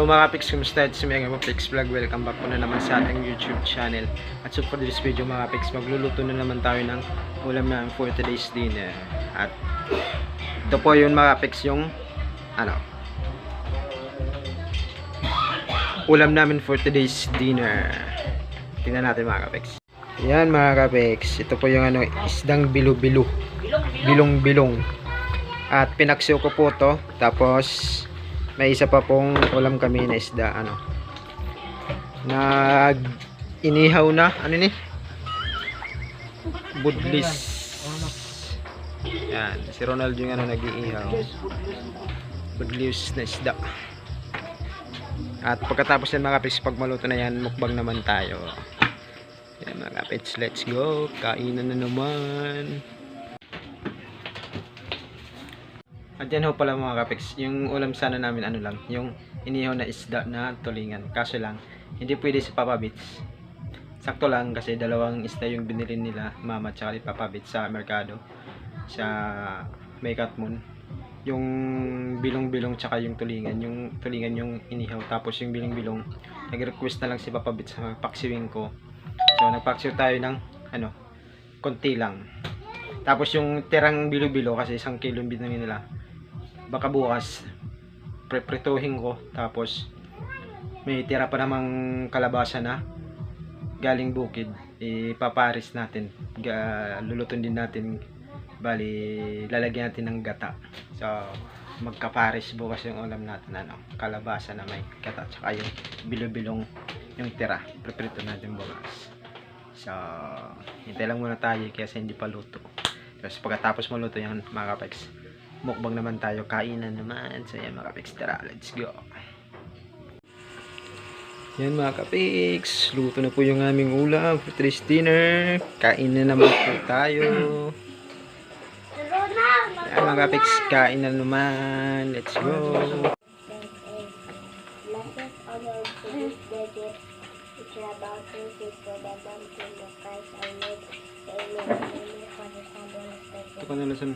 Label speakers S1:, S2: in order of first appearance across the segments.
S1: Hello mga kapiks, kumusta? It's me, Mega Pix Vlog. Welcome back po na naman sa ating YouTube channel. At so for this video mga kapiks, magluluto na naman tayo ng ulam na for today's dinner. At ito po yun mga kapiks, yung ulam namin for today's dinner. Tingnan natin mga kapiks. Yan mga kapiks, ito po yung isdang bilo-bilo, bilong-bilong. At pinaksiw ko po to. Tapos may isa pa pong ulam kami na isda, nag inihaw na, budlis. Yan, si Ronald yung nag-iihaw, budlis na isda. At pagkatapos yan mga kapiks, pag maluto na yan, mukbang naman tayo. Yan mga kapiks, let's go, kainan na naman. At yan ho pala mga kapiks, yung ulam sana namin yung inihaw na isda na tulingan. Kaso lang, hindi pwede sa Papa Bits. Sakto lang kasi dalawang isda yung binili nila mama at saka Papa Bits sa merkado. Sa May Katmon. Yung bilong-bilong tsaka yung tulingan yung inihaw. Tapos yung bilong-bilong, nag-request na lang si Papa Bits sa paksiwing ko. So nagpaksiw tayo ng konti lang. Tapos yung tirang bilo-bilo kasi 1 kilo yung binili nila. Baka bukas preprituhin ko. Tapos may tira pa namang kalabasa na galing bukid, ipaparis natin, lulutuin din natin. Bali lalagyan natin ng gata. So magkaparis bukas yung ulam natin, kalabasa na may gata tsaka yung bilo-bilong yung tira, preprito natin bukas. So hintay lang muna tayo kasi hindi pa luto. Tapos pagkatapos maluto yan mga kapiks, mukbang naman tayo, kainan naman. So yan mga kapiks, tara, let's go. Yan mga kapiks, luto na po yung aming ulam for today's dinner. Kain na naman po tayo. Yan mga kapiks, kain na naman, let's go. Ito ka na lasan.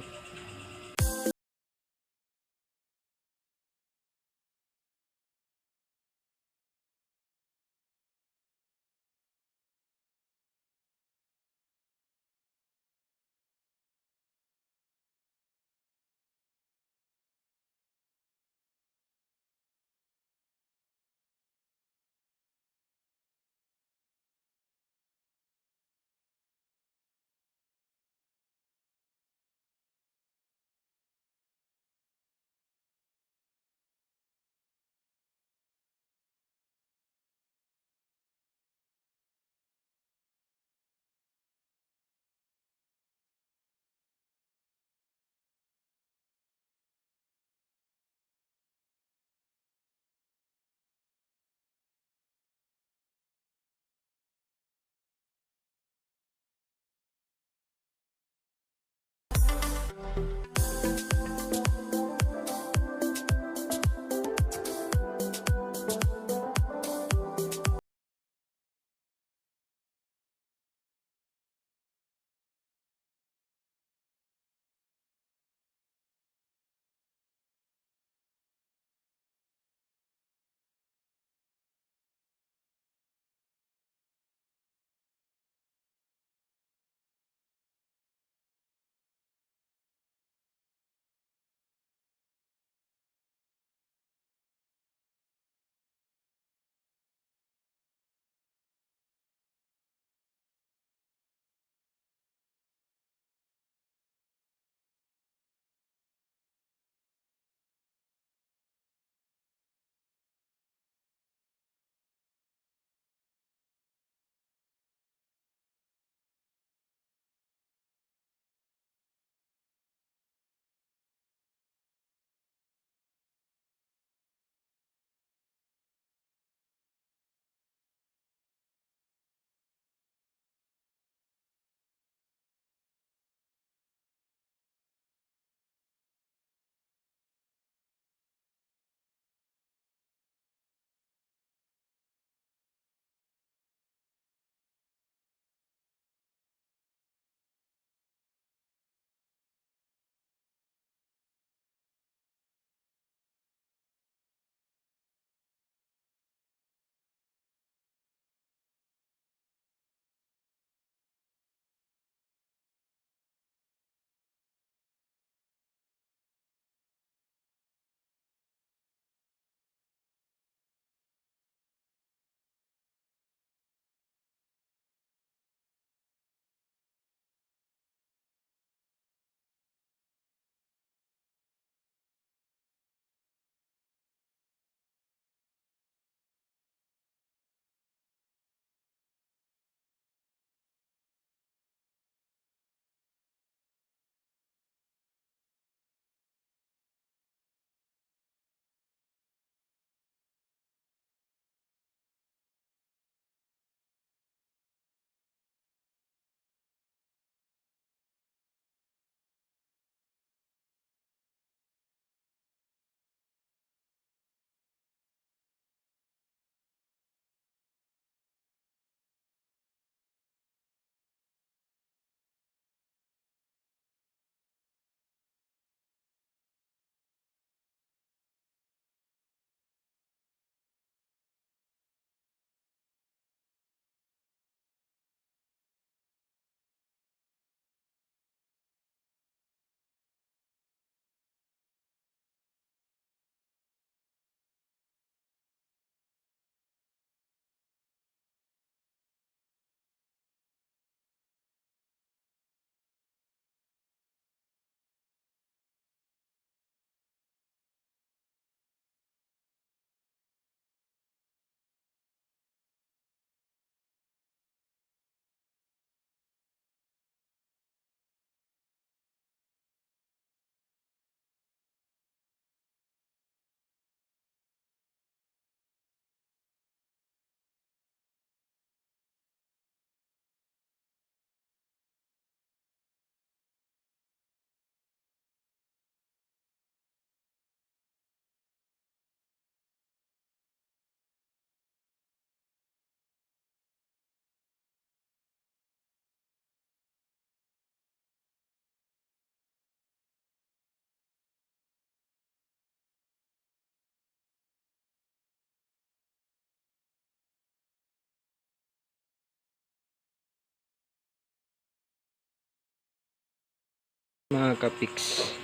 S1: Mga kapiks.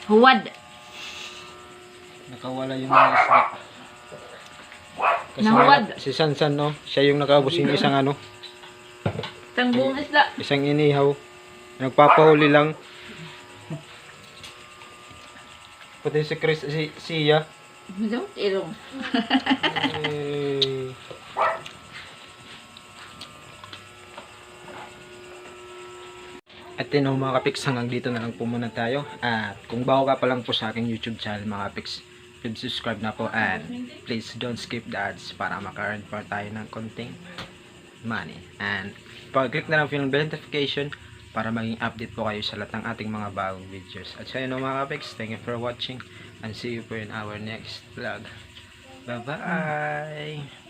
S2: Huwad.
S1: Nakawala yung mga isda. Kasi
S2: Nahuwad.
S1: si Sansan, no? Siya yung nakaubos yung isang ano,
S2: Isang buong isla.
S1: isang inihaw. Nagpapahuli lang. Pati si Chris, si Sia.
S2: Medyo ilong.
S1: Eh, At yun ho, mga kapiks, hanggang dito na lang po muna tayo. At kung bago ka pa lang po sa aking YouTube channel mga kapiks, please subscribe na po and please don't skip the ads para maka-earn pa tayo ng konting money. And pag-click na lang po yung bell notification para maging update po kayo sa lahat ng ating mga bagong videos. At sa inyo mga kapiks, thank you for watching and see you po in our next vlog. Bye bye!